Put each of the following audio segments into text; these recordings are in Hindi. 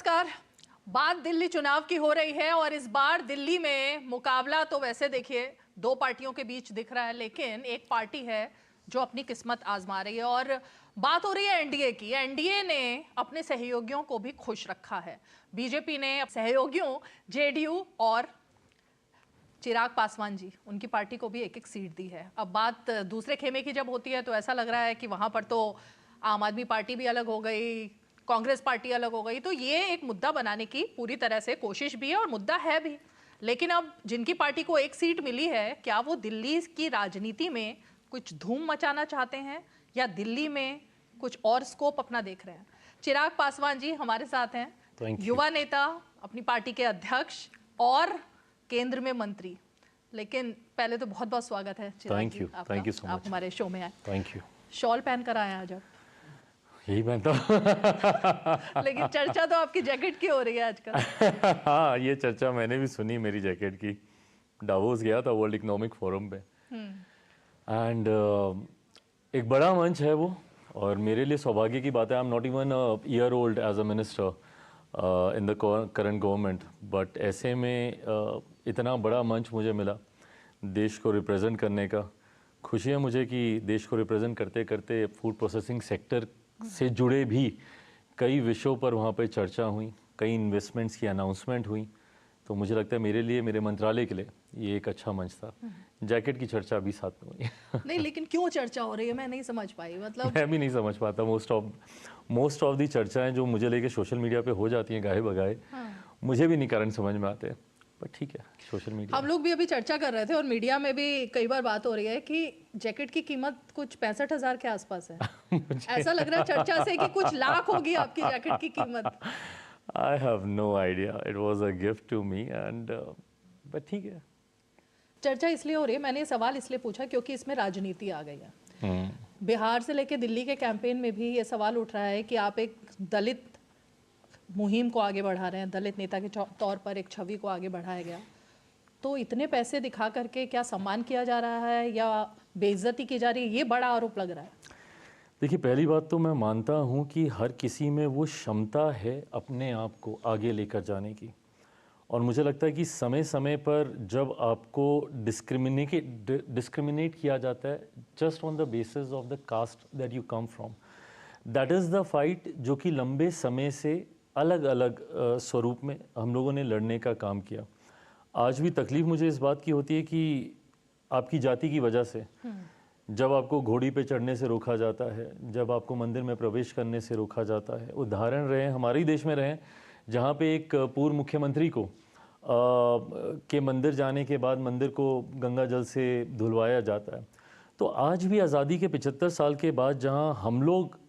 नमस्कार। बात दिल्ली चुनाव की हो रही है और इस बार दिल्ली में मुकाबला तो वैसे देखिए दो पार्टियों के बीच दिख रहा है, लेकिन एक पार्टी है जो अपनी किस्मत आजमा रही है और बात हो रही है एनडीए की। एनडीए ने अपने सहयोगियों को भी खुश रखा है। बीजेपी ने सहयोगियों जेडीयू और चिराग पासवान जी, उनकी पार्टी को भी एक एक सीट दी है। अब बात दूसरे खेमे की जब होती है तो ऐसा लग रहा है कि वहां पर तो आम आदमी पार्टी भी अलग हो गई, कांग्रेस पार्टी अलग हो गई। तो ये एक मुद्दा बनाने की पूरी तरह से कोशिश भी है और मुद्दा है भी। लेकिन अब जिनकी पार्टी को एक सीट मिली है, क्या वो दिल्ली की राजनीति में कुछ धूम मचाना चाहते हैं या दिल्ली में कुछ और स्कोप अपना देख रहे हैं? चिराग पासवान जी हमारे साथ हैं, युवा नेता, अपनी पार्टी के अध्यक्ष और केंद्र में मंत्री। लेकिन पहले तो बहुत बहुत स्वागत है चिराग जी, थैंक यू सो मच। आप हमारे शो में आए। Thank you. शॉल पहन कर आए आज आप? यही पहनता लेकिन चर्चा तो आपकी जैकेट की हो रही है आजकल। हाँ, ये चर्चा मैंने भी सुनी मेरी जैकेट की। डावोस गया था वर्ल्ड इकोनॉमिक फोरम पे एंड एक बड़ा मंच है वो, और मेरे लिए सौभाग्य की बात है। I am not even year old as a minister in the current government, but ऐसे में इतना बड़ा मंच मुझे मिला देश को रिप्रेजेंट करने का। खुशी है मुझे कि देश को रिप्रेजेंट करते करते फूड प्रोसेसिंग सेक्टर से जुड़े भी कई विषयों पर वहाँ पे चर्चा हुई, कई इन्वेस्टमेंट्स की अनाउंसमेंट हुई। तो मुझे लगता है मेरे लिए, मेरे मंत्रालय के लिए ये एक अच्छा मंच था। जैकेट की चर्चा भी साथ में हुई। नहीं, लेकिन क्यों चर्चा हो रही है मैं नहीं समझ पाई। मतलब मैं भी नहीं समझ पाता। मोस्ट ऑफ दी चर्चाएं जो मुझे लेके सोशल मीडिया पे हो जाती हैं गाहे बगाए, मुझे भी नहीं कारण समझ में आते। पर ठीक है, सोशल मीडिया। हम लोग भी अभी चर्चा कर रहे थे और मीडिया में भी कई बार बात हो रही है कि जैकेट की कीमत कुछ 65,000 के आसपास है। ऐसा लग रहा है चर्चा से कि कुछ लाख होगी आपकी जैकेट की कीमत। I have no idea, it was a gift to me and but ठीक है। चर्चा इसलिए हो रही है, मैंने ये सवाल इसलिए पूछा क्योंकि इसमें राजनीति आ गई है। बिहार से लेके दिल्ली के कैंपेन में भी ये सवाल उठ रहा है कि आप एक दलित मुहिम को आगे बढ़ा रहे हैं, दलित नेता के तौर पर एक छवि को आगे बढ़ाया गया, तो इतने पैसे दिखा करके क्या सम्मान किया जा रहा है या बेइज्जती की जा रही है? ये बड़ा आरोप लग रहा है। देखिए, पहली बात तो मैं मानता हूं कि हर किसी में वो क्षमता है अपने आप को आगे लेकर जाने की, और मुझे लगता है कि समय समय पर जब आपको डिस्क्रिमिनेट किया जाता है just on the basis of the caste that you come from, that is the fight जो कि लंबे समय से अलग अलग स्वरूप में हम लोगों ने लड़ने का काम किया। आज भी तकलीफ मुझे इस बात की होती है कि आपकी जाति की वजह से जब आपको घोड़ी पे चढ़ने से रोका जाता है, जब आपको मंदिर में प्रवेश करने से रोका जाता है। उदाहरण रहे हमारे ही देश में रहे जहाँ पे एक पूर्व मुख्यमंत्री को के मंदिर जाने के बाद मंदिर को गंगा जल से धुलवाया जाता है। तो आज भी आज़ादी के 75 साल के बाद जहाँ हम लोग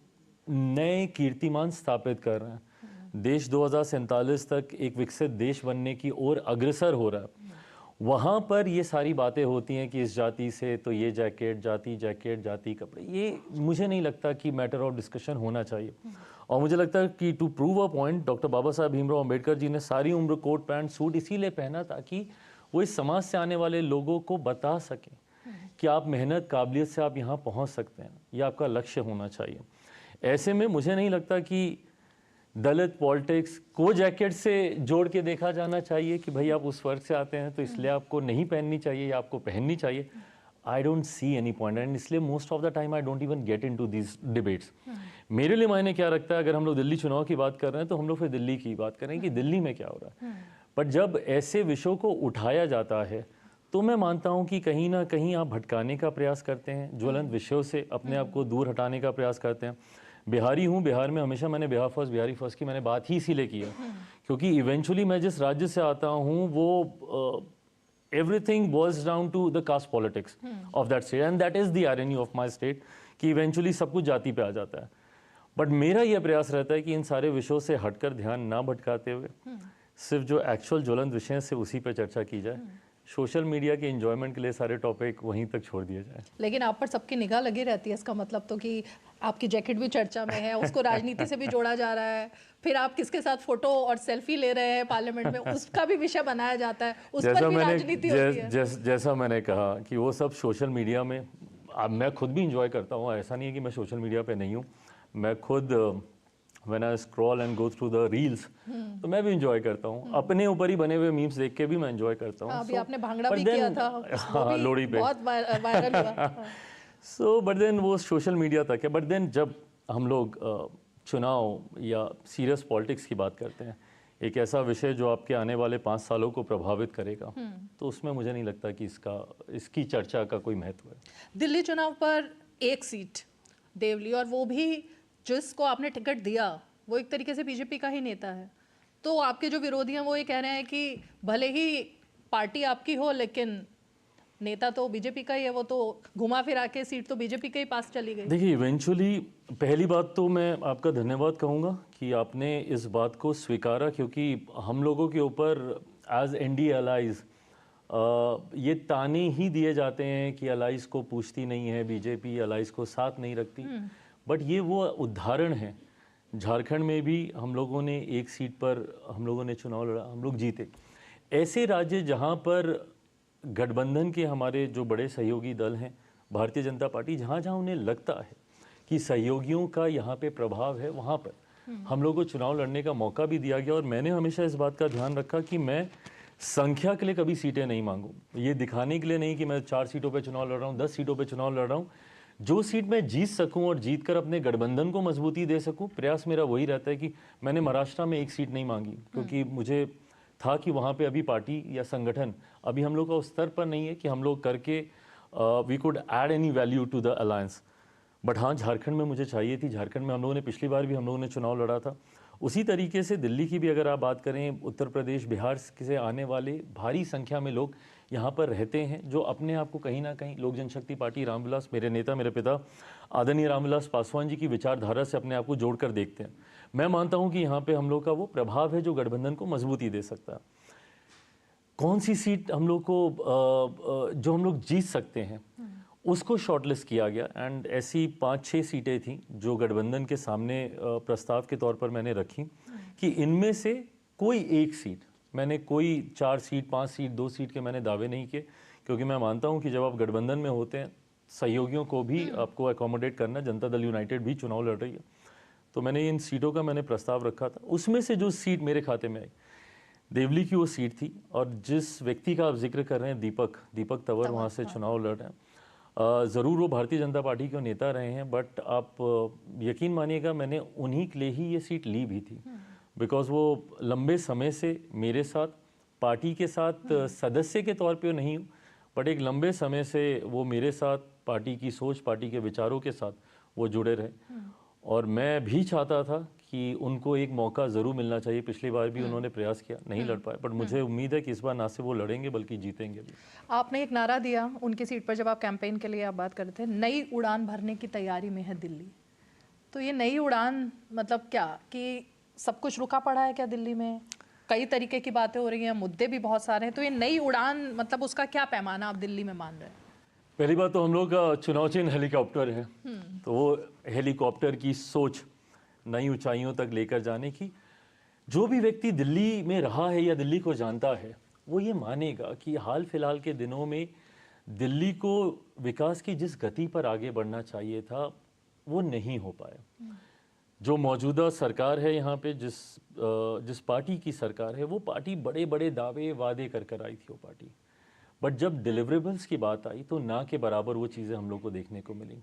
नए कीर्तिमान स्थापित कर रहे हैं, देश 2047 तक एक विकसित देश बनने की ओर अग्रसर हो रहा है, वहाँ पर ये सारी बातें होती हैं कि इस जाति से तो ये जैकेट, जाति कपड़े, ये मुझे नहीं लगता कि मैटर ऑफ डिस्कशन होना चाहिए। और मुझे लगता है कि to prove a point, doctor Baba Saheb Bhimrao Ambedkar ji ने सारी उम्र कोट पैंट सूट इसीलिए पहना ताकि वो इस समाज से आने वाले लोगों को बता सकें कि आप मेहनत काबिलियत से आप यहाँ पहुँच सकते हैं, ये आपका लक्ष्य होना चाहिए। ऐसे में मुझे नहीं लगता कि दलित पॉलिटिक्स को जैकेट से जोड़ के देखा जाना चाहिए कि भाई आप उस वर्ग से आते हैं तो इसलिए आपको नहीं पहननी चाहिए या आपको पहननी चाहिए। I don't see any point, and इसलिए most of the time I don't even get into these debates. मेरे लिए मायने क्या रखता है, अगर हम लोग दिल्ली चुनाव की बात कर रहे हैं तो हम लोग फिर दिल्ली की बात करें कि दिल्ली में क्या हो रहा है। बट जब ऐसे विषयों को उठाया जाता है तो मैं मानता हूं कि कहीं ना कहीं आप भटकाने का प्रयास करते हैं, ज्वलंत विषयों से अपने आप को दूर हटाने का प्रयास करते हैं। बिहारी हूँ, बिहार में हमेशा मैंने बिहार फर्स्ट, बिहारी फर्स्ट की मैंने बात ही इसीलिए की है क्योंकि इवेंचुअली मैं जिस राज्य से आता हूँ वो everything boils down to the caste politics of that state, and that is the irony of my state कि इवेंचुअली सब कुछ जाति पे आ जाता है। बट मेरा यह प्रयास रहता है कि इन सारे विषयों से हटकर ध्यान ना भटकाते हुए सिर्फ जो एक्चुअल ज्वलंत विषय हैं सिर्फ उसी पर चर्चा की जाए। सोशल मीडिया के एंजॉयमेंट के लिए सारे टॉपिक वहीं तक छोड़ दिए जाए। लेकिन आप पर सबकी निगाह लगी रहती है, इसका मतलब तो कि आपकी जैकेट भी चर्चा में है, उसको राजनीति से भी जोड़ा जा रहा है, फिर आप किसके साथ फोटो और सेल्फी ले रहे हैं पार्लियामेंट में, उसका भी विषय बनाया जाता है, उस पर भी राजनीति होती है। जैसा मैंने कहा कि वो सब सोशल मीडिया में मैं खुद भी इंजॉय करता हूँ, ऐसा नहीं है कि मैं सोशल मीडिया पे नहीं हूँ। मैं खुद when I scroll and go through the reels, तो मैं भी इंजॉय करता हूँ। अपने ऊपर ही बने हुए मीम्स देख के भी मैं इंजॉय करता हूँ। अभी आपने भांगड़ा भी किया था, वो हाँ, भी लोहड़ी पे बहुत वायरल हुआ। सो बट देन वो सोशल मीडिया तक है। बट देन जब हम लोग चुनाव या सीरियस पॉलिटिक्स की बात करते हैं, एक ऐसा विषय जो आपके आने वाले 5 सालों को प्रभावित करेगा, तो उसमें मुझे नहीं लगता कि इसकी चर्चा का कोई महत्व है। दिल्ली चुनाव पर एक सीट देवली, और वो भी जिसको आपने टिकट दिया वो एक तरीके से बीजेपी का ही नेता है। तो आपके जो विरोधी हैं वो ये कह रहे हैं कि भले ही पार्टी आपकी हो लेकिन नेता तो बीजेपी का ही है, वो तो घुमा फिरा के सीट तो बीजेपी के ही पास चली गई। देखिए, इवेंचुअली पहली बात तो मैं आपका धन्यवाद कहूँगा कि आपने इस बात को स्वीकारा, क्योंकि हम लोगों के ऊपर एज एनडीए अलाइज ये ताने ही दिए जाते हैं कि अलाइज को पूछती नहीं है बीजेपी, अलाइज को साथ नहीं रखती। बट ये वो उदाहरण है, झारखंड में भी हम लोगों ने एक सीट पर हम लोगों ने चुनाव लड़ा, हम लोग जीते। ऐसे राज्य जहाँ पर गठबंधन के हमारे जो बड़े सहयोगी दल हैं, भारतीय जनता पार्टी, जहाँ जहाँ उन्हें लगता है कि सहयोगियों का यहाँ पे प्रभाव है, वहाँ पर हम लोगों को चुनाव लड़ने का मौका भी दिया गया। और मैंने हमेशा इस बात का ध्यान रखा कि मैं संख्या के लिए कभी सीटें नहीं मांगूं, ये दिखाने के लिए नहीं कि मैं 4 सीटों पे चुनाव लड़ रहा हूँ, 10 सीटों पे चुनाव लड़ रहा हूँ। जो सीट मैं जीत सकूं और जीत कर अपने गठबंधन को मजबूती दे सकूं, प्रयास मेरा वही रहता है। कि मैंने महाराष्ट्र में एक सीट नहीं मांगी क्योंकि मुझे था कि वहाँ पे अभी पार्टी या संगठन अभी हम लोग का उस स्तर पर नहीं है कि हम लोग करके we could add any value to the alliance. But हाँ, झारखंड में मुझे चाहिए थी। झारखंड में हम लोगों ने पिछली बार भी हम लोगों ने चुनाव लड़ा था। उसी तरीके से दिल्ली की भी अगर आप बात करें, उत्तर प्रदेश, बिहार से आने वाले भारी संख्या में लोग यहाँ पर रहते हैं, जो अपने आप को कहीं ना कहीं लोक जनशक्ति पार्टी, रामविलास, मेरे नेता, मेरे पिता आदरणीय रामविलास पासवान जी की विचारधारा से अपने आप को जोड़कर देखते हैं। मैं मानता हूँ कि यहाँ पे हम लोग का वो प्रभाव है जो गठबंधन को मजबूती दे सकता है। कौन सी सीट हम लोग को जो हम लोग जीत सकते हैं उसको शॉर्टलिस्ट किया गया, एंड ऐसी 5-6 सीटें थी जो गठबंधन के सामने प्रस्ताव के तौर पर मैंने रखी कि इनमें से कोई एक सीट, मैंने कोई 4 सीट, 5 सीट, 2 सीट के मैंने दावे नहीं किए, क्योंकि मैं मानता हूं कि जब आप गठबंधन में होते हैं, सहयोगियों को भी आपको अकोमोडेट करना। जनता दल यूनाइटेड भी चुनाव लड़ रही है, तो मैंने इन सीटों का मैंने प्रस्ताव रखा था। उसमें से जो सीट मेरे खाते में आई, देवली की वो सीट थी। और जिस व्यक्ति का आप जिक्र कर रहे हैं, दीपक तंवर वहाँ से चुनाव लड़ रहे हैं। ज़रूर वो भारतीय जनता पार्टी के नेता रहे हैं, बट आप यकीन मानिएगा मैंने उन्हीं के लिए ही ये सीट ली भी थी, बिकॉज वो लंबे समय से मेरे साथ, पार्टी के साथ सदस्य के तौर पे नहीं हूँ, बट एक लंबे समय से वो मेरे साथ पार्टी की सोच, पार्टी के विचारों के साथ वो जुड़े रहे। और मैं भी चाहता था कि उनको एक मौका ज़रूर मिलना चाहिए। पिछली बार भी उन्होंने प्रयास किया, नहीं लड़ पाए, बट मुझे उम्मीद है कि इस बार ना सिर्फ वो लड़ेंगे बल्कि जीतेंगे भी। आपने एक नारा दिया उनकी सीट पर जब आप कैंपेन के लिए आप बात कर रहे थे, नई उड़ान भरने की तैयारी में है दिल्ली। तो ये नई उड़ान मतलब क्या, कि सब कुछ रुका पड़ा है क्या दिल्ली में? कई तरीके की बातें हो रही हैं, मुद्दे भी बहुत सारे हैं, तो ये नई उड़ान मतलब उसका क्या पैमाना आप दिल्ली में मान रहे हैं? पहली बात तो हम लोग का चुनाव चिन्ह हेलीकॉप्टर है, तो वो हेलीकॉप्टर की सोच नई ऊंचाइयों तक लेकर जाने की, जो भी व्यक्ति दिल्ली में रहा है या दिल्ली को जानता है, वो ये मानेगा कि हाल फिलहाल के दिनों में दिल्ली को विकास की जिस गति पर आगे बढ़ना चाहिए था वो नहीं हो पाया। जो मौजूदा सरकार है यहाँ पे, जिस पार्टी की सरकार है, वो पार्टी बड़े बड़े दावे वादे कर आई थी वो पार्टी, बट जब डिलीवरेबल्स की बात आई तो ना के बराबर वो चीज़ें हम लोग को देखने को मिली।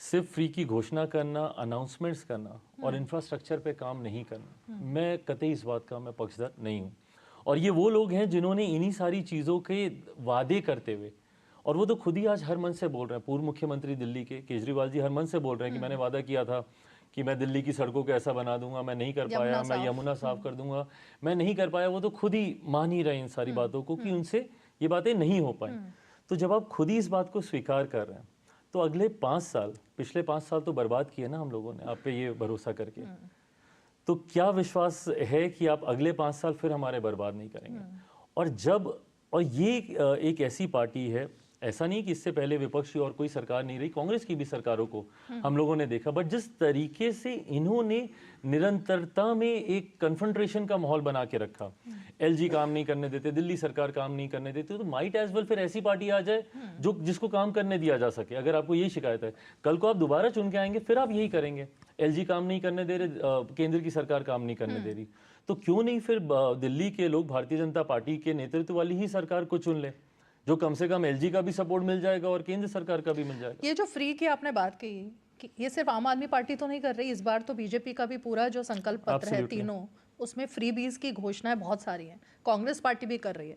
सिर्फ फ्री की घोषणा करना, अनाउंसमेंट्स करना और इंफ्रास्ट्रक्चर पे काम नहीं करना, मैं कतई इस बात का मैं पक्षधर नहीं हूँ। और ये वो लोग हैं जिन्होंने इन्हीं सारी चीज़ों के वादे करते हुए, और वो तो खुद ही आज हर मन से बोल रहे हैं, पूर्व मुख्यमंत्री दिल्ली के केजरीवाल जी हर मन से बोल रहे हैं कि मैंने वादा किया था कि मैं दिल्ली की सड़कों को ऐसा बना दूंगा, मैं नहीं कर पाया, मैं यमुना साफ कर दूंगा, मैं नहीं कर पाया। वो तो खुद ही मान ही रहे इन सारी बातों को कि उनसे ये बातें नहीं हो पाई। तो जब आप खुद ही इस बात को स्वीकार कर रहे हैं, तो अगले 5 साल, पिछले 5 साल तो बर्बाद किए ना हम लोगों ने आप पे ये भरोसा करके, तो क्या विश्वास है कि आप अगले 5 साल फिर हमारे बर्बाद नहीं करेंगे? और ये एक ऐसी पार्टी है, ऐसा नहीं कि इससे पहले विपक्षी और कोई सरकार नहीं रही, कांग्रेस की भी सरकारों को हम लोगों ने देखा, बट जिस तरीके से इन्होंने निरंतरता में एक कन्फ्रंट्रेशन का माहौल बना के रखा, एलजी काम नहीं करने देते, दिल्ली सरकार काम नहीं करने देती, तो माइट एज वेल फिर ऐसी पार्टी आ जाए जो जिसको काम करने दिया जा सके। अगर आपको यही शिकायत है, कल को आप दोबारा चुन के आएंगे, फिर आप यही करेंगे, एलजी काम नहीं करने दे रहे, केंद्र की सरकार काम नहीं करने दे रही, तो क्यों नहीं फिर दिल्ली के लोग भारतीय जनता पार्टी के नेतृत्व वाली ही सरकार को चुन ले, जो कम से कम एलजी का भी सपोर्ट मिल जाएगा और केंद्र सरकार का भी मिल जाएगा। ये जो फ्री की आपने बात की कि ये सिर्फ आम आदमी पार्टी तो नहीं कर रही, इस बार तो बीजेपी का भी पूरा जो संकल्प पत्र है तीनों, उसमें फ्री बीज की घोषणाएं बहुत सारी हैं, कांग्रेस पार्टी भी कर रही है।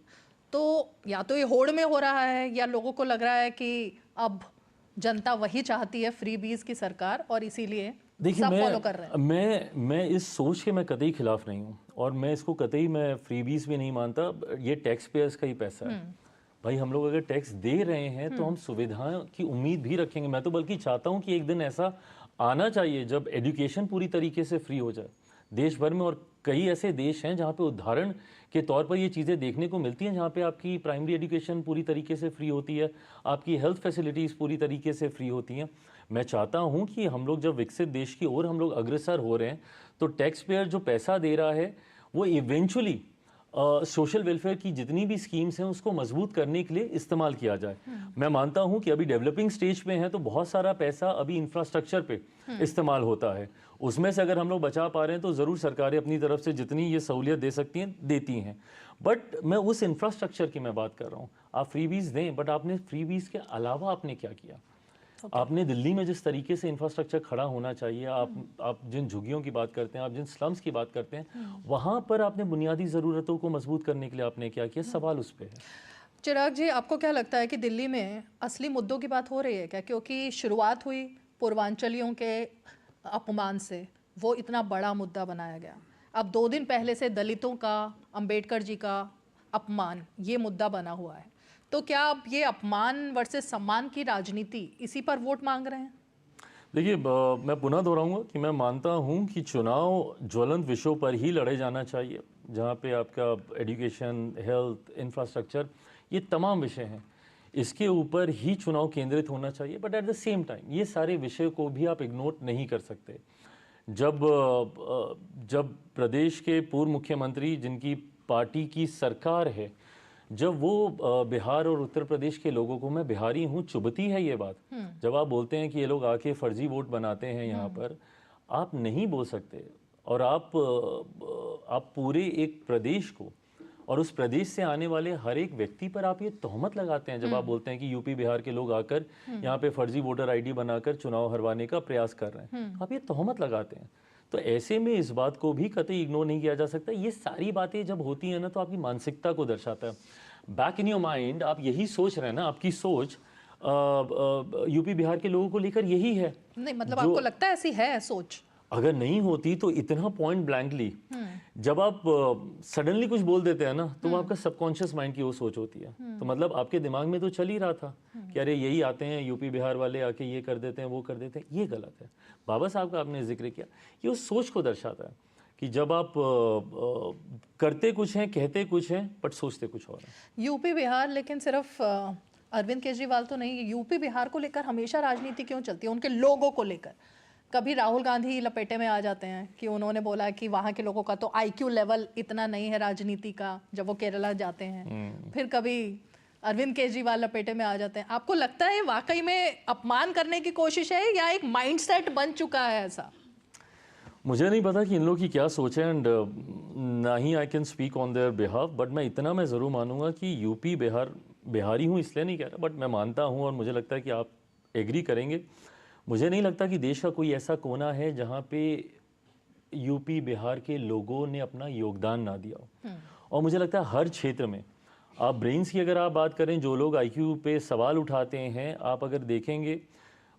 तो या तो ये होड़ में हो रहा है या लोगों को लग रहा है कि अब जनता वही चाहती है, फ्री बीज की सरकार, और इसीलिए सब फॉलो कर रहे हैं। मैं इस सोच के मैं कतई खिलाफ नहीं हूँ, और मैं इसको कतई मैं फ्रीबीज भी नहीं मानता। ये टैक्स पेयर्स का ही पैसा है भाई, हम लोग अगर टैक्स दे रहे हैं तो हम सुविधाओं की उम्मीद भी रखेंगे। मैं तो बल्कि चाहता हूँ कि एक दिन ऐसा आना चाहिए जब एजुकेशन पूरी तरीके से फ्री हो जाए देश भर में, और कई ऐसे देश हैं जहाँ पे उदाहरण के तौर पर ये चीज़ें देखने को मिलती हैं, जहाँ पे आपकी प्राइमरी एजुकेशन पूरी तरीके से फ्री होती है, आपकी हेल्थ फैसिलिटीज़ पूरी तरीके से फ्री होती हैं। मैं चाहता हूँ कि हम लोग जब विकसित देश की ओर हम लोग अग्रसर हो रहे हैं, तो टैक्स पेयर जो पैसा दे रहा है वो इवेंचुअली सोशल वेलफेयर की जितनी भी स्कीम्स हैं उसको मजबूत करने के लिए इस्तेमाल किया जाए। मैं मानता हूं कि अभी डेवलपिंग स्टेज पे हैं तो बहुत सारा पैसा अभी इंफ्रास्ट्रक्चर पे इस्तेमाल होता है, उसमें से अगर हम लोग बचा पा रहे हैं तो ज़रूर सरकारें अपनी तरफ से जितनी ये सहूलियत दे सकती हैं देती हैं। बट मैं उस इंफ्रास्ट्रक्चर की मैं बात कर रहा हूँ। आप फ्रीबीज दें, बट आपने फ्रीबीज के अलावा आपने क्या किया? आपने दिल्ली में जिस तरीके से इंफ्रास्ट्रक्चर खड़ा होना चाहिए, आप जिन झुग्गियों की बात करते हैं, आप जिन स्लम्स की बात करते हैं, वहाँ पर आपने बुनियादी ज़रूरतों को मजबूत करने के लिए आपने क्या किया? सवाल उस पर है। चिराग जी, आपको क्या लगता है कि दिल्ली में असली मुद्दों की बात हो रही है क्या? क्योंकि शुरुआत हुई पूर्वांचलियों के अपमान से, वो इतना बड़ा मुद्दा बनाया गया। अब 2 दिन पहले से दलितों का, अंबेडकर जी का अपमान, ये मुद्दा बना हुआ है। तो क्या अब ये अपमान वर्सेस सम्मान की राजनीति, इसी पर वोट मांग रहे हैं? देखिए, मैं पुनः दोहराऊंगा कि मैं मानता हूं कि चुनाव ज्वलंत विषयों पर ही लड़े जाना चाहिए, जहां पे आपका एजुकेशन, हेल्थ, इंफ्रास्ट्रक्चर, ये तमाम विषय हैं, इसके ऊपर ही चुनाव केंद्रित होना चाहिए। But at the same time ये सारे विषय को भी आप इग्नोर नहीं कर सकते। जब प्रदेश के पूर्व मुख्यमंत्री, जिनकी पार्टी की सरकार है, जब वो बिहार और उत्तर प्रदेश के लोगों को, मैं बिहारी हूँ, चुभती है ये बात। जब आप बोलते हैं कि ये लोग आके फर्जी वोट बनाते हैं यहाँ पर, आप नहीं बोल सकते। और आप पूरे एक प्रदेश को और उस प्रदेश से आने वाले हर एक व्यक्ति पर आप ये तोहमत लगाते हैं। जब आप बोलते हैं कि यूपी बिहार के लोग आकर यहाँ पे फर्जी वोटर आईडी बनाकर चुनाव हरवाने का प्रयास कर रहे हैं, आप ये तोहमत लगाते हैं। तो ऐसे में इस बात को भी कतई इग्नोर नहीं किया जा सकता। ये सारी बातें जब होती हैं ना, तो आपकी मानसिकता को दर्शाता है। बैक इन योर माइंड आप यही सोच रहे हैं ना, आपकी सोच यूपी बिहार के लोगों को लेकर यही है। नहीं, मतलब आपको लगता है ऐसी है सोच? अगर नहीं होती तो इतना पॉइंट ब्लैंकली जब आप सडनली कुछ बोल देते हैं ना, तो वो आपका सबकॉन्शियस माइंड की वो सोच होती है। तो मतलब आपके दिमाग में तो चल ही रहा था कि अरे यही आते हैं यूपी बिहार वाले, आके ये कर देते हैं, वो कर देते हैं। ये गलत है। बाबा साहब का आपने जिक्र किया, ये उस सोच को दर्शाता है कि जब आप करते कुछ हैं, कहते कुछ हैं, बट सोचते कुछ और है। यूपी बिहार, लेकिन सिर्फ अरविंद केजरीवाल तो नहीं, यूपी बिहार को लेकर हमेशा राजनीति क्यों चलती है? उनके लोगों को लेकर कभी राहुल गांधी लपेटे में आ जाते हैं कि उन्होंने बोला कि वहाँ के लोगों का तो आईक्यू लेवल इतना नहीं है राजनीति का, जब वो केरला जाते हैं। फिर कभी अरविंद केजरीवाल लपेटे में आ जाते हैं। आपको लगता है वाकई में अपमान करने की कोशिश है या एक माइंडसेट बन चुका है ऐसा? मुझे नहीं पता कि इन लोगों की क्या सोच है, एंड ना ही I can speak on their behalf. But मैं इतना मैं ज़रूर मानूंगा कि यूपी बिहार, बिहारी हूँ इसलिए नहीं कह रहा, बट मैं मानता हूँ और मुझे लगता है कि आप एग्री करेंगे, मुझे नहीं लगता कि देश का कोई ऐसा कोना है जहाँ पे यूपी बिहार के लोगों ने अपना योगदान ना दिया हो। और मुझे लगता है हर क्षेत्र में, आप ब्रेन्स की अगर आप बात करें, जो लोग आईक्यू पे सवाल उठाते हैं, आप अगर देखेंगे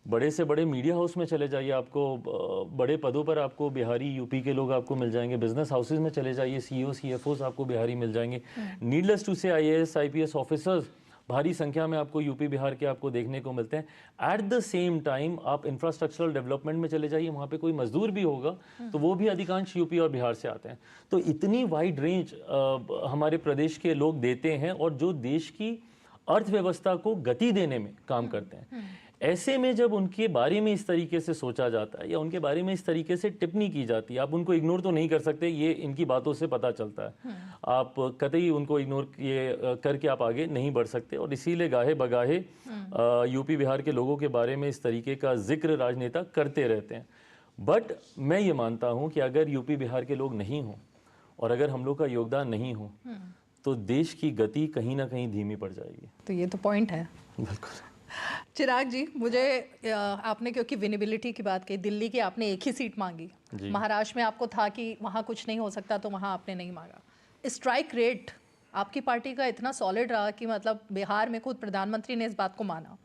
बड़े से बड़े मीडिया हाउस में चले जाइए, आपको बड़े पदों पर आपको बिहारी यूपी के लोग आपको मिल जाएंगे। बिजनेस हाउसेज में चले जाइए, सीईओ सीएफओस आपको बिहारी मिल जाएंगे। नीडलेस टू से आईएएस आईपीएस ऑफिसर्स भारी संख्या में आपको यूपी बिहार के आपको देखने को मिलते हैं। एट द सेम टाइम आप इंफ्रास्ट्रक्चरल डेवलपमेंट में चले जाइए, वहाँ पे कोई मजदूर भी होगा तो वो भी अधिकांश यूपी और बिहार से आते हैं। तो इतनी वाइड रेंज हमारे प्रदेश के लोग देते हैं, और जो देश की अर्थव्यवस्था को गति देने में काम करते हैं। ऐसे में जब उनके बारे में इस तरीके से सोचा जाता है या उनके बारे में इस तरीके से टिप्पणी की जाती है, आप उनको इग्नोर तो नहीं कर सकते, ये इनकी बातों से पता चलता है। आप कतई उनको इग्नोर करके आप आगे नहीं बढ़ सकते, और इसीलिए गाहे बगाहे यूपी बिहार के लोगों के बारे में इस तरीके का जिक्र राजनेता करते रहते हैं। बट मैं ये मानता हूँ कि अगर यूपी बिहार के लोग नहीं हों और अगर हम लोग का योगदान नहीं हो तो देश की गति कहीं ना कहीं धीमी पड़ जाएगी। तो ये तो पॉइंट है। बिल्कुल। चिराग जी, मुझे आपने क्योंकि विनेबिलिटी की बात कही, दिल्ली की आपने एक ही सीट मांगी, महाराष्ट्र में आपको था कि वहाँ कुछ नहीं हो सकता तो वहाँ आपने नहीं मांगा। स्ट्राइक रेट आपकी पार्टी का इतना सॉलिड रहा कि मतलब बिहार में खुद प्रधानमंत्री ने इस बात को माना।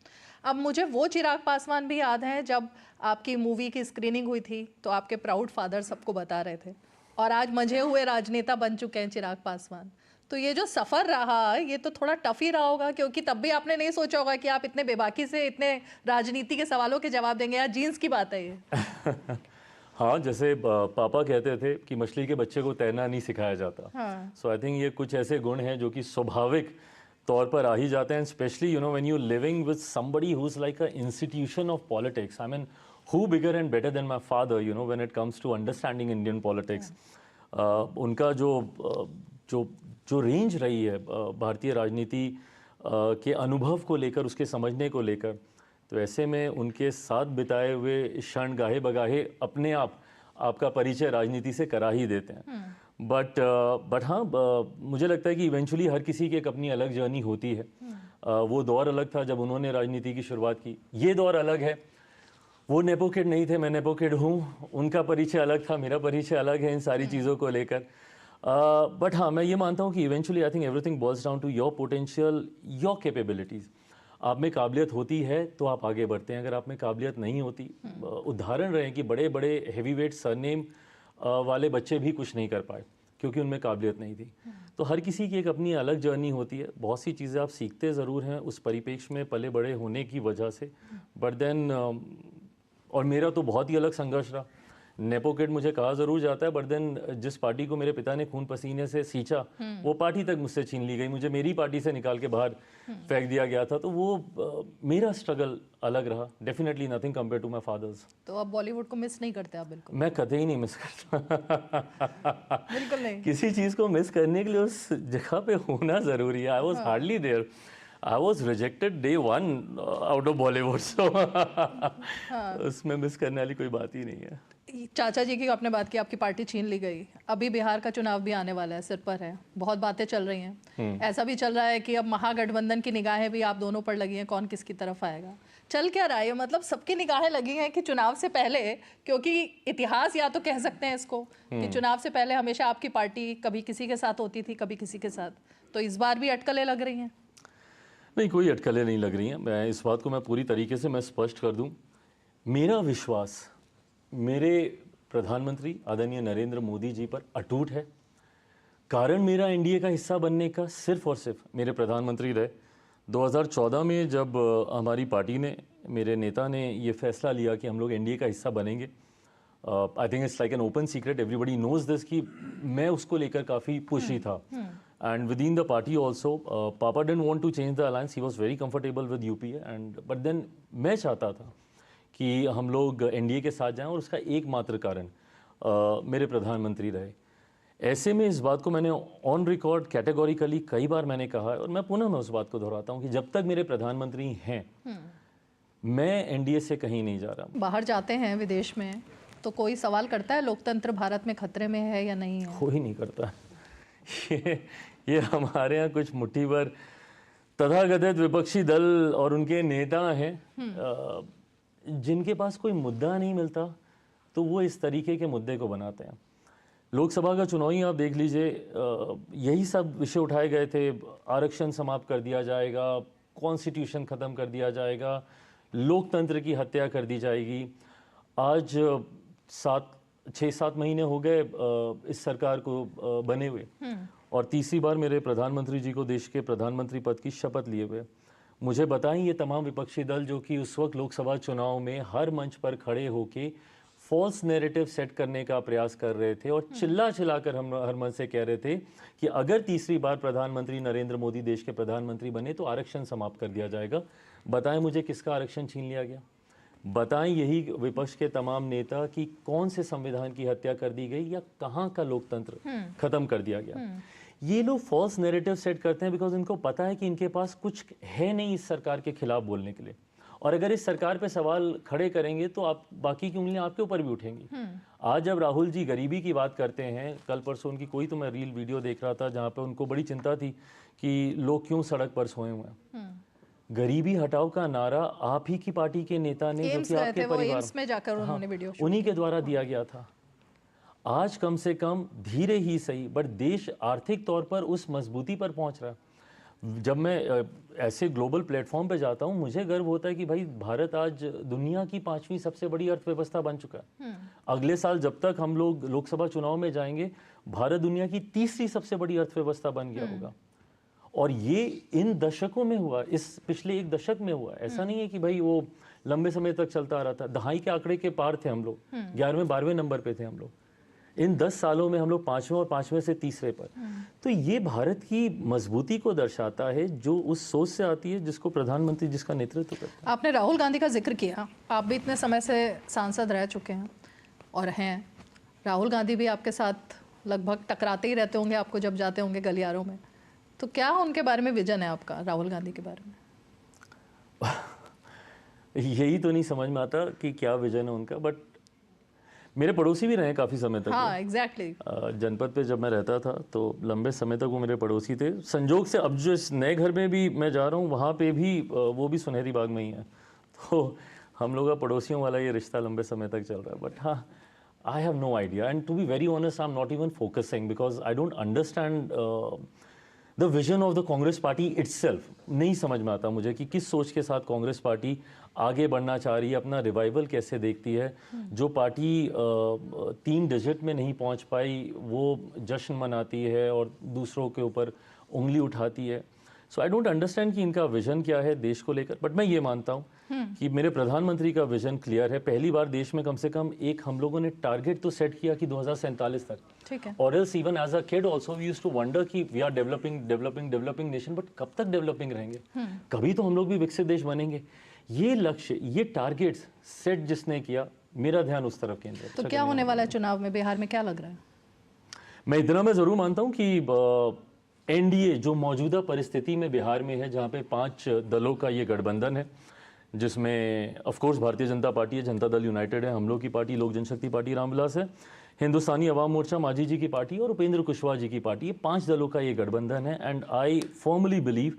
अब मुझे वो चिराग पासवान भी याद है जब आपकी मूवी की स्क्रीनिंग हुई थी तो आपके प्राउड फादर सबको बता रहे थे, और आज मंझे हुए राजनेता बन चुके हैं चिराग पासवान। तो ये जो सफ़र रहा ये तो थोड़ा टफ ही रहा होगा, क्योंकि तब भी आपने नहीं सोचा होगा कि आप इतने बेबाकी से इतने राजनीति के सवालों के जवाब देंगे। यार जीन्स की बात है ये। हाँ, जैसे पापा कहते थे कि मछली के बच्चे को तैरना नहीं सिखाया जाता। सो आई थिंक ये कुछ ऐसे गुण हैं जो कि स्वाभाविक तौर पर आ ही जाते हैं, specially you know when you living with somebody who is like a institution of politics. I mean who bigger and better than my father, you know, when it comes to understanding Indian politics. उनका जो रेंज रही है भारतीय राजनीति के अनुभव को लेकर, उसके समझने को लेकर, तो ऐसे में उनके साथ बिताए हुए क्षण गाहे बगाहे अपने आप आपका परिचय राजनीति से करा ही देते हैं। बट हाँ, मुझे लगता है कि इवेंचुअली हर किसी की एक अपनी अलग जर्नी होती है। वो दौर अलग था जब उन्होंने राजनीति की शुरुआत की, ये दौर अलग है। वो नेपो किड नहीं थे, मैं नेपो किड हूँ, उनका परिचय अलग था, मेरा परिचय अलग है इन सारी चीज़ों को लेकर। बट हाँ, मैं ये मानता हूँ कि eventually I think everything boils down to your potential, your capabilities. आप में काबिलियत होती है तो आप आगे बढ़ते हैं, अगर आप में काबिलियत नहीं होती, उदाहरण रहे कि बड़े बड़े हैवी वेट सरनेम वाले बच्चे भी कुछ नहीं कर पाए क्योंकि उनमें काबिलियत नहीं थी। तो हर किसी की एक अपनी अलग जर्नी होती है। बहुत सी चीज़ें आप सीखते ज़रूर हैं उस परिप्रेक्ष्य में पले बड़े होने की वजह से, बट देन और मेरा तो बहुत ही अलग संघर्ष रहा। नेपो किड मुझे कहा ज़रूर जाता है, बट देन जिस पार्टी को मेरे पिता ने खून पसीने से सींचा वो पार्टी तक मुझसे छीन ली गई, मुझे मेरी पार्टी से निकाल के बाहर फेंक दिया गया था। तो वो मेरा स्ट्रगल अलग रहा, definitely nothing compare to my father's. तो आप बॉलीवुड को मिस नहीं करते? आप बिल्कुल? मैं कतई नहीं मिस करता। बिल्कुल नहीं। किसी चीज़ को मिस करने के लिए उस जगह पे होना ज़रूरी है। I was hardly there, I was rejected day one out of Bollywood, so उसमें मिस करने वाली कोई बात ही नहीं है। चाचा जी की आपने बात की, आपकी पार्टी छीन ली गई, अभी बिहार का चुनाव भी आने वाला है, सिर पर है, बहुत बातें चल रही हैं। ऐसा भी चल रहा है कि अब महागठबंधन की निगाहें भी आप दोनों पर लगी हैं, कौन किसकी तरफ आएगा। चल क्या रहा है, मतलब सबकी निगाहें लगी हैं कि चुनाव से पहले, क्योंकि इतिहास या तो कह सकते हैं इसको कि चुनाव से पहले हमेशा आपकी पार्टी कभी किसी के साथ होती थी, कभी किसी के साथ, तो इस बार भी अटकलें लग रही हैं? नहीं, कोई अटकलें नहीं लग रही हैं। मैं इस बात को मैं पूरी तरीके से मैं स्पष्ट कर दूं, मेरा विश्वास मेरे प्रधानमंत्री आदरणीय नरेंद्र मोदी जी पर अटूट है। कारण मेरा एनडीए का हिस्सा बनने का सिर्फ और सिर्फ मेरे प्रधानमंत्री रहे। 2014 में जब हमारी पार्टी ने, मेरे नेता ने ये फैसला लिया कि हम लोग एनडीए का हिस्सा बनेंगे, I think it's like an open secret, everybody knows this, कि मैं उसको लेकर काफ़ी पुशी था। And within the party also, papa didn't want to change the alliance, he was very comfortable with UPA, and but then मैं चाहता था कि हम लोग एनडीए के साथ जाएं, और उसका एकमात्र कारण मेरे प्रधानमंत्री रहे। ऐसे में इस बात को मैंने ऑन रिकॉर्ड कैटेगोरिकली कई बार मैंने कहा है, और मैं पुनः मैं उस बात को दोहराता हूं कि जब तक मेरे प्रधानमंत्री हैं मैं एनडीए से कहीं नहीं जा रहा। बाहर जाते हैं विदेश में तो कोई सवाल करता है लोकतंत्र भारत में खतरे में है या नहीं है? कोई नहीं करता। ये हमारे यहाँ कुछ मुट्ठी भर तथाकथित विपक्षी दल और उनके नेता हैं जिनके पास कोई मुद्दा नहीं मिलता तो वो इस तरीके के मुद्दे को बनाते हैं। लोकसभा का चुनाव ही आप देख लीजिए, यही सब विषय उठाए गए थे। आरक्षण समाप्त कर दिया जाएगा, कॉन्स्टिट्यूशन ख़त्म कर दिया जाएगा, लोकतंत्र की हत्या कर दी जाएगी। आज 6-7 महीने हो गए इस सरकार को बने हुए, और तीसरी बार मेरे प्रधानमंत्री जी को देश के प्रधानमंत्री पद की शपथ लिए हुए। मुझे बताएं, ये तमाम विपक्षी दल जो कि उस वक्त लोकसभा चुनाव में हर मंच पर खड़े होके फॉल्स नैरेटिव सेट करने का प्रयास कर रहे थे और चिल्ला चिल्लाकर हम हर मन से कह रहे थे कि अगर तीसरी बार प्रधानमंत्री नरेंद्र मोदी देश के प्रधानमंत्री बने तो आरक्षण समाप्त कर दिया जाएगा। बताएं मुझे किसका आरक्षण छीन लिया गया? बताएं यही विपक्ष के तमाम नेता कि कौन से संविधान की हत्या कर दी गई या कहाँ का लोकतंत्र खत्म कर दिया गया। ये लोग फॉल्स नैरेटिव सेट करते हैं बिकॉज इनको पता है कि इनके पास कुछ है नहीं इस सरकार के खिलाफ बोलने के लिए, और अगर इस सरकार पे सवाल खड़े करेंगे तो आप बाकी की उंगलियां आपके ऊपर भी उठेंगी। आज जब राहुल जी गरीबी की बात करते हैं, कल परसों उनकी कोई तो मैं रील वीडियो देख रहा था जहाँ पे उनको बड़ी चिंता थी कि लोग क्यों सड़क पर सोए हुए हैं। गरीबी हटाओ का नारा आप ही की पार्टी के नेता ने, जो कि आपके परिवार में जाकर उन्होंने वीडियो उन्हीं के द्वारा दिया गया था। आज कम से कम धीरे ही सही बट देश आर्थिक तौर पर उस मजबूती पर पहुंच रहा है। जब मैं ऐसे ग्लोबल प्लेटफॉर्म पे जाता हूं मुझे गर्व होता है कि भाई भारत आज दुनिया की 5वीं सबसे बड़ी अर्थव्यवस्था बन चुका है। अगले साल जब तक हम लोग लोकसभा चुनाव में जाएंगे भारत दुनिया की 3री सबसे बड़ी अर्थव्यवस्था बन गया होगा। और ये इन दशकों में हुआ, इस पिछले 1 दशक में हुआ। ऐसा नहीं है कि भाई वो लंबे समय तक चलता आ रहा था। दहाई के आंकड़े के पार थे हम लोग, 11वें 12वें नंबर पे थे हम लोग। इन 10 सालों में हम लोग 5वें और 5वें से 3रे पर। तो ये भारत की मजबूती को दर्शाता है जो उस सोच से आती है जिसको प्रधानमंत्री जिसका नेतृत्व करता है। आपने राहुल गांधी का जिक्र किया, आप भी इतने समय से सांसद रह चुके हैं और हैं। राहुल गांधी भी आपके साथ लगभग टकराते ही रहते होंगे आपको जब जाते होंगे गलियारों में, तो क्या उनके बारे में विजन है आपका, राहुल गांधी के बारे में? यही तो नहीं समझ में आता कि क्या विजन है उनका, बट मेरे पड़ोसी भी रहे काफ़ी समय तक। हाँ, एग्जैक्टली। जनपद पे जब मैं रहता था तो लंबे समय तक वो मेरे पड़ोसी थे। संजोग से अब जो इस नए घर में भी मैं जा रहा हूँ वहाँ पे भी वो भी सुनहरी बाग में ही है, तो हम लोग का पड़ोसियों वाला ये रिश्ता लंबे समय तक चल रहा है। बट हाँ, I have no idea and to be very honest I am not even focusing because I don't understand the vision of the Congress party itself. नहीं समझ में आता मुझे कि किस सोच के साथ कांग्रेस पार्टी आगे बढ़ना चाह रही है, अपना रिवाइवल कैसे देखती है। जो पार्टी 3 डिजिट में नहीं पहुंच पाई वो जश्न मनाती है और दूसरों के ऊपर उंगली उठाती है। सो आई डोंट अंडरस्टैंड कि इनका विजन क्या है देश को लेकर। बट मैं ये मानता हूँ कि मेरे प्रधानमंत्री का विजन क्लियर है। पहली बार देश में कम से कम एक हम लोगों ने टारगेट तो सेट किया कि 2047 तक, ठीक है। और else even as a kid also we used to wonder कि we are developing nation, but कब तक डेवलपिंग रहेंगे? कभी तो हम लोग भी विकसित देश बनेंगे। ये लक्ष्य, ये टारगेट्स सेट जिसने किया, मेरा ध्यान उस तरफ केंद्रित। तो क्या होने वाला है चुनाव में बिहार में, क्या लग रहा है? मैं इतना मैं जरूर मानता हूँ कि एनडीए जो मौजूदा परिस्थिति में बिहार में है, जहाँ पे 5 दलों का ये गठबंधन है, जिसमें of course Bharatiya Janata party है, जनता दल यूनाइटेड है, हम लोग की पार्टी लोक जनशक्ति पार्टी रामविलास है, हिंदुस्तानी अवाम मोर्चा मांझी जी की पार्टी और उपेंद्र कुशवाहा जी की पार्टी। ये 5 दलों का ये गठबंधन है एंड आई फॉर्मली बिलीव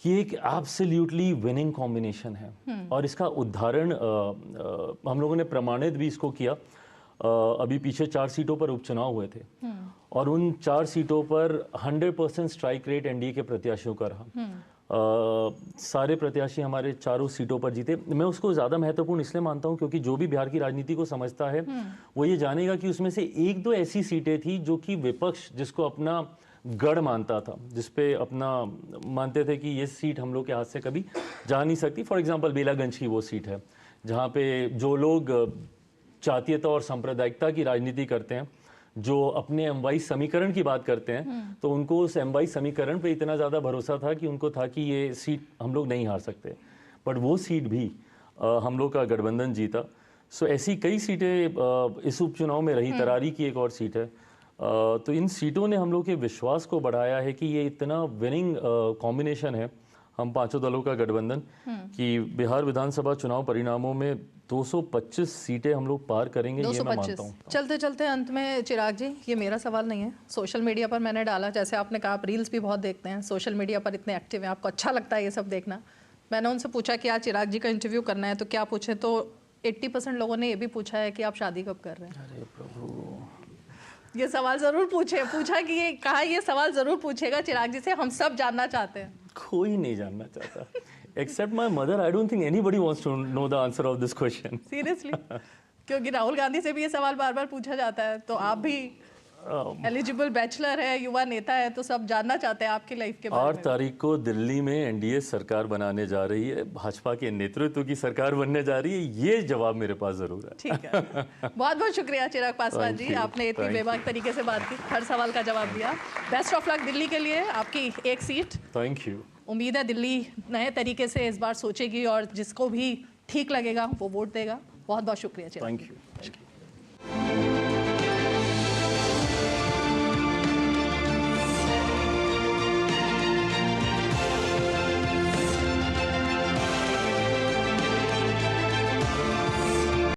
कि एक एब्सोल्युटली विनिंग कॉम्बिनेशन है। और इसका उदाहरण हम लोगों ने प्रमाणित भी इसको किया। अभी पीछे 4 सीटों पर उपचुनाव हुए थे और उन 4 सीटों पर 100% स्ट्राइक रेट एनडीए के प्रत्याशियों का रहा। सारे प्रत्याशी हमारे 4 सीटों पर जीते। मैं उसको ज़्यादा महत्वपूर्ण इसलिए मानता हूँ क्योंकि जो भी बिहार की राजनीति को समझता है वो ये जानेगा कि उसमें से 1-2 ऐसी सीटें थी जो कि विपक्ष जिसको अपना गढ़ मानता था, जिसपे अपना मानते थे कि ये सीट हम लोग के हाथ से कभी जा नहीं सकती। फॉर एग्जांपल बेलागंज की वो सीट है जहाँ पे जो लोग जातीयता और सांप्रदायिकता की राजनीति करते हैं, जो अपने M22 समीकरण की बात करते हैं, तो उनको उस M22 समीकरण पे इतना ज़्यादा भरोसा था कि उनको था कि ये सीट हम लोग नहीं हार सकते। बट वो सीट भी हम लोग का गठबंधन जीता। सो ऐसी कई सीटें इस उपचुनाव में रही। तरारी की एक और सीट है। तो इन सीटों ने हम लोग के विश्वास को बढ़ाया है कि ये इतना विनिंग कॉम्बिनेशन है, हम 5 दलों का गठबंधन, कि बिहार विधानसभा चुनाव परिणामों में 225 सीटें हम लोग पार करेंगे। ये मैं मानता हूँ। चलते चलते अंत में चिराग जी, ये मेरा सवाल नहीं है, सोशल मीडिया पर मैंने डाला, जैसे आपने कहा आप रील्स भी बहुत देखते हैं, सोशल मीडिया पर इतने एक्टिव हैं, आपको अच्छा लगता है ये सब देखना। मैंने उनसे पूछा कि आज चिराग जी का इंटरव्यू करना है तो क्या पूछे, तो 80% लोगों ने ये भी पूछा है कि आप शादी कब कर रहे हैं। अरे प्रभु, ये सवाल जरूर पूछा कि ये कहा, ये सवाल जरूर पूछेगा चिराग जी से, हम सब जानना चाहते हैं। कोई नहीं जानना चाहता except my mother. I don't think anybody wants to know the answer of this question. Seriously? क्योंकि राहुल गांधी से भी ये सवाल बार बार पूछा जाता है, तो आप भी एलिजिबल बैचलर है, युवा नेता है, तो सब जानना चाहते हैं आपकी लाइफ के बारे 8 तारीख को दिल्ली में एनडीए सरकार बनाने जा रही है, भाजपा के नेतृत्व की सरकार बनने जा रही है, ये जवाब मेरे पास जरूर है। ठीक है, बहुत बहुत शुक्रिया चिराग पासवान जी, आपने इतनी बेबाक तरीके से बात की, हर सवाल का जवाब दिया। बेस्ट ऑफ लक दिल्ली के लिए, आपकी एक सीट। Thank you. उम्मीद है दिल्ली नए तरीके से इस बार सोचेगी और जिसको भी ठीक लगेगा वो वोट देगा। बहुत बहुत शुक्रिया चिराग। Thank you.